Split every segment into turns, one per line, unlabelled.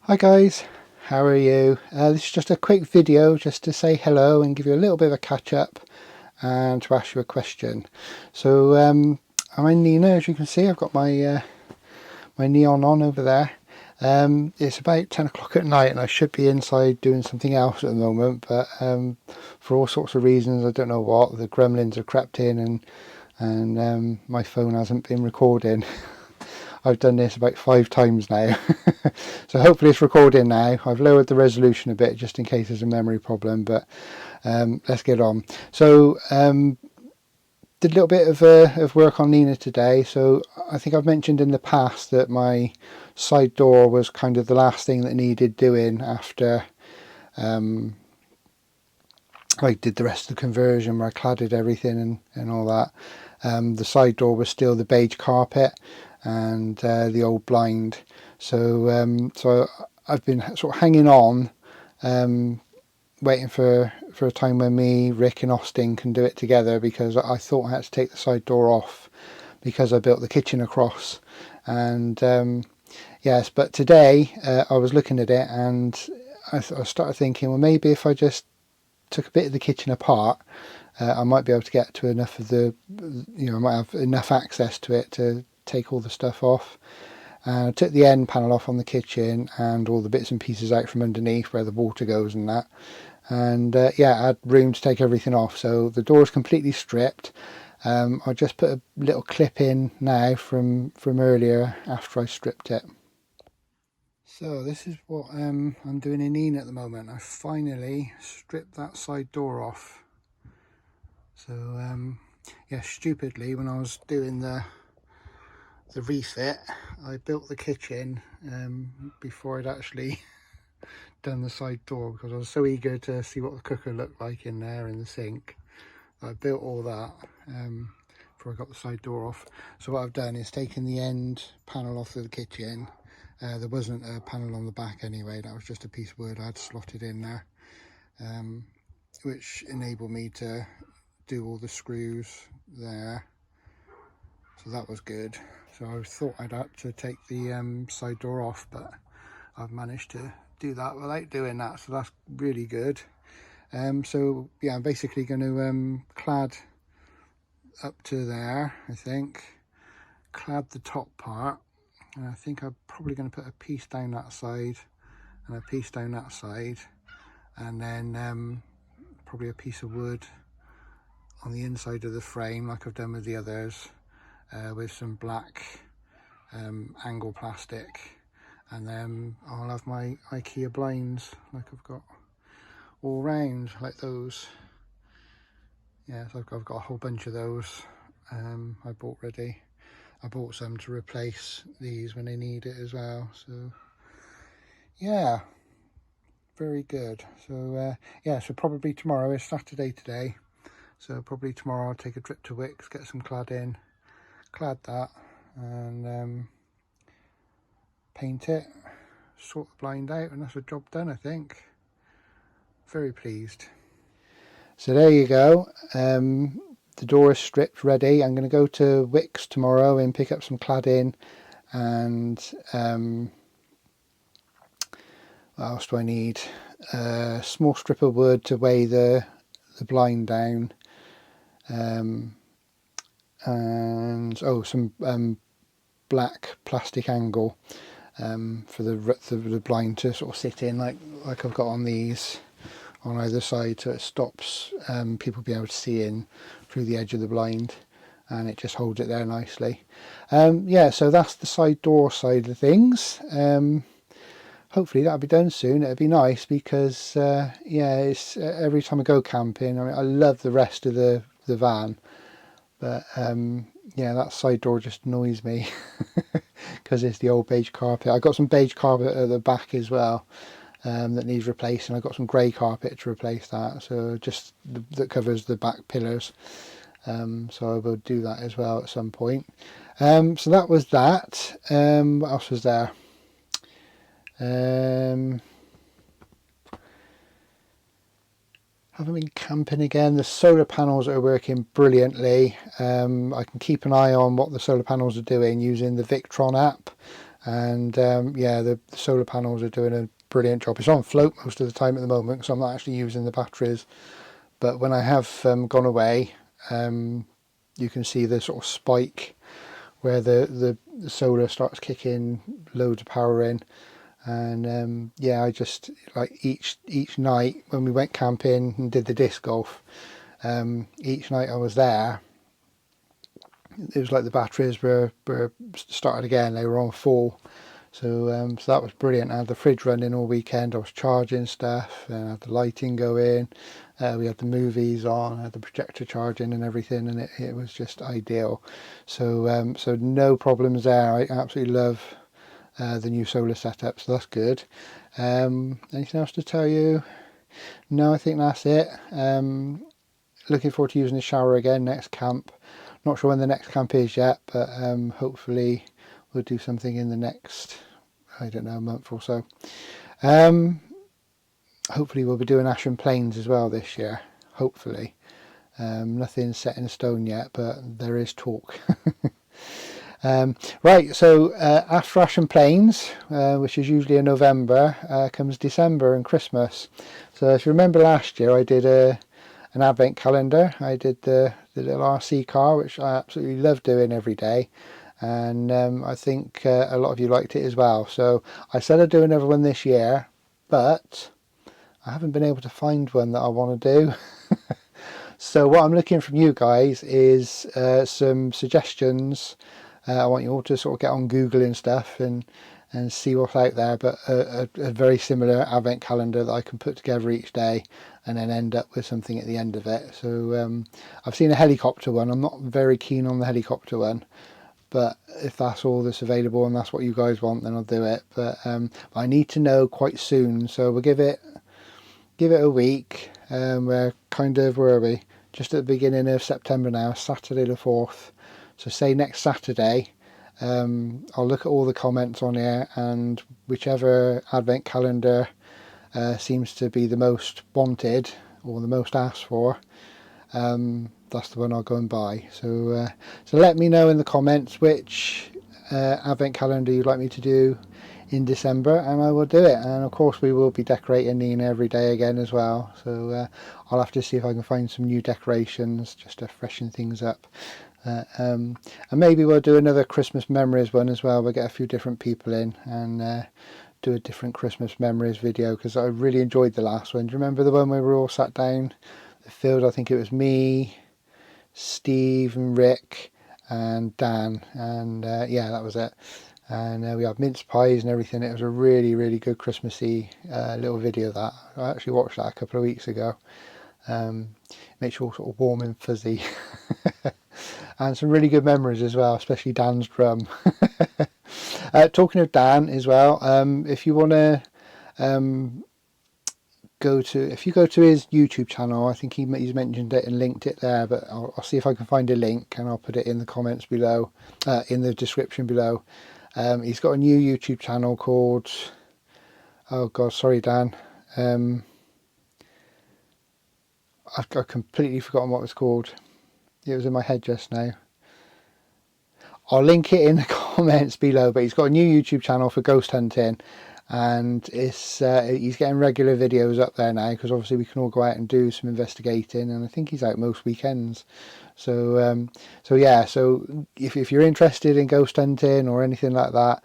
Hi guys, how are you? This is just a quick video just to say hello and give you a little bit of a catch up and to ask you a question. So I'm in Nina, as you can see. I've got my neon on over there. It's about 10 o'clock at night and I should be inside doing something else at the moment, but for all sorts of reasons, I don't know what, the gremlins have crept in and my phone hasn't been recording. I've done this about 5 times now. So hopefully it's recording now. I've lowered the resolution a bit just in case there's a memory problem, but let's get on. So did a little bit of work on Nina today. So I think I've mentioned in the past that my side door was kind of the last thing that needed doing after I did the rest of the conversion, where I cladded everything and all that. The side door was still the beige carpet and the old blind. So I've been sort of hanging on, waiting for a time when me, Rick and Austin can do it together, because I thought I had to take the side door off because I built the kitchen across. And yes, but today I was looking at it and I started thinking, well, maybe if I just took a bit of the kitchen apart, I might be able to get to enough of the, I might have enough access to it to take all the stuff off. I took the end panel off on the kitchen and all the bits and pieces out from underneath where the water goes and that. And yeah, I had room to take everything off. So the door is completely stripped. I just put a little clip in now from earlier after I stripped it. So this is what I'm doing in Nina at the moment. I finally stripped that side door off. So yeah, stupidly, when I was doing the refit, I built the kitchen before I'd actually done the side door, because I was so eager to see what the cooker looked like in there in the sink. I built all that before I got the side door off. So what I've done is taken the end panel off of the kitchen. There wasn't a panel on the back anyway, that was just a piece of wood I had slotted in there, which enabled me to do all the screws there. So that was good. So I thought I'd had to take the side door off, but I've managed to do that without doing that, so that's really good. So yeah, I'm basically going to clad up to there, I think, clad the top part, and I think I'm probably going to put a piece down that side and a piece down that side, and then probably a piece of wood on the inside of the frame like I've done with the others, with some black angle plastic, and then I'll have my IKEA blinds like I've got all round, like those. Yeah, so I've got a whole bunch of those I bought ready. I bought some to replace these when I need it as well. So yeah, very good. So yeah, so probably tomorrow is Saturday today, so probably tomorrow I'll take a trip to Wickes, get some clad in, clad that, and paint it, sort the blind out, and that's a job done, I think. Very pleased. So there you go. The door is stripped, ready. I'm going to go to Wickes tomorrow and pick up some cladding, and what else do I need? A small strip of wood to weigh the blind down, and oh, some black plastic angle for the blind to sort of sit in, like I've got on these on either side, so it stops people being able to see in through the edge of the blind, and it just holds it there nicely. Yeah, so that's the side door side of things. Hopefully that'll be done soon. It'll be nice because yeah, it's every time I go camping, I mean, I love the rest of the van, but yeah, that side door just annoys me because it's the old beige carpet. I got some beige carpet at the back as well that needs replacing. I've got some grey carpet to replace that, so just that covers the back pillars. So I will do that as well at some point. So that was that. What else was there? Haven't been camping again. The solar panels are working brilliantly. I can keep an eye on what the solar panels are doing using the Victron app, and yeah, the solar panels are doing a brilliant job. It's on float most of the time at the moment, so I'm not actually using the batteries, but when I have gone away, you can see the sort of spike where the solar starts kicking loads of power in. And yeah, I just like each night when we went camping and did the disc golf, each night I was there, it was like the batteries were started again. They were on full. So so that was brilliant. I had the fridge running all weekend. I was charging stuff, and I had the lighting going. We had the movies on, I had the projector charging and everything, and it was just ideal. So so no problems there. I absolutely love the new solar setup, so that's good. Anything else to tell you? No, I think that's it. Looking forward to using the shower again next camp. Not sure when the next camp is yet, but hopefully we'll do something in the next, I don't know, month or so. Hopefully we'll be doing Ashen Plains as well this year, hopefully. Nothing's set in stone yet, but there is talk. Right, so after Ashen Plains, which is usually in November, comes December and Christmas. So if you remember last year, I did an advent calendar. I did the little RC car, which I absolutely love doing every day, and I think a lot of you liked it as well. So I said I'd do another one this year, but I haven't been able to find one that I want to do. So what I'm looking from you guys is some suggestions. I want you all to sort of get on Google and stuff and see what's out there, but a very similar advent calendar that I can put together each day and then end up with something at the end of it. So I've seen a helicopter one. I'm not very keen on the helicopter one, but if that's all that's available and that's what you guys want, then I'll do it. But I need to know quite soon, so we'll give it a week. We're kind of, where are we? Just at the beginning of September now, Saturday the 4th. So say next Saturday, I'll look at all the comments on here, and whichever advent calendar seems to be the most wanted or the most asked for, that's the one I'll go and buy. So so let me know in the comments which advent calendar you'd like me to do in December, and I will do it. And of course we will be decorating Nina every day again as well, so I'll have to see if I can find some new decorations just to freshen things up. And maybe we'll do another Christmas memories one as well. We'll get a few different people in and do a different Christmas memories video, because I really enjoyed the last one. Do you remember the one where we were all sat down the field? I think it was me, Steve and Rick and Dan, and yeah, that was it. And we had mince pies and everything. It was a really good Christmassy little video that I actually watched that a couple of weeks ago. Makes you all sort of warm and fuzzy. And some really good memories as well, especially Dan's drum. Talking of Dan as well, if you want to if you go to his YouTube channel, I think he's mentioned it and linked it there, but I'll see if I can find a link and I'll put it in the comments below, in the description below. He's got a new YouTube channel called, oh god, sorry Dan, I've completely forgotten what it's called. It was in my head just now. I'll link it in the comments below, but he's got a new YouTube channel for ghost hunting, and it's he's getting regular videos up there now, because obviously we can all go out and do some investigating, and I think he's out most weekends. So so yeah, so if you're interested in ghost hunting or anything like that,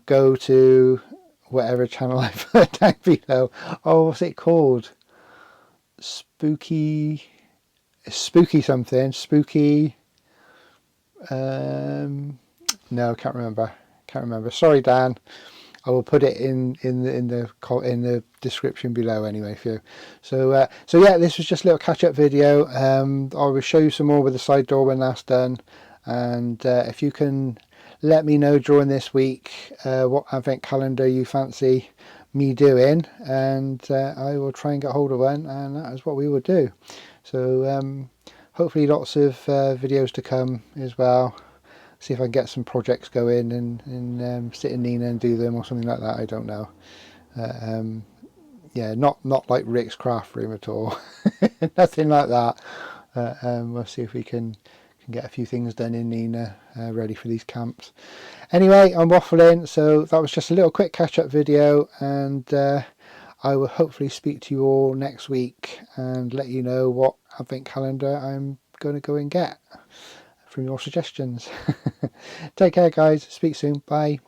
go to whatever channel I put down below. Oh, what's it called? Spooky something. No, I can't remember. Sorry Dan, I will put it in the description below anyway for you. So so yeah, this was just a little catch-up video. I will show you some more with the side door when that's done, and if you can let me know during this week what advent calendar you fancy me doing, and I will try and get hold of one, and that is what we will do. So hopefully lots of videos to come as well. See if I can get some projects going and sit in Nina and do them or something like that. I don't know. Yeah, not like Rick's craft room at all. Nothing like that. We'll see if we can can get a few things done in Nina ready for these camps. Anyway, I'm waffling, so that was just a little quick catch-up video, and I will hopefully speak to you all next week and let you know what advent calendar I'm going to go and get from your suggestions. Take care, guys. Speak soon. Bye.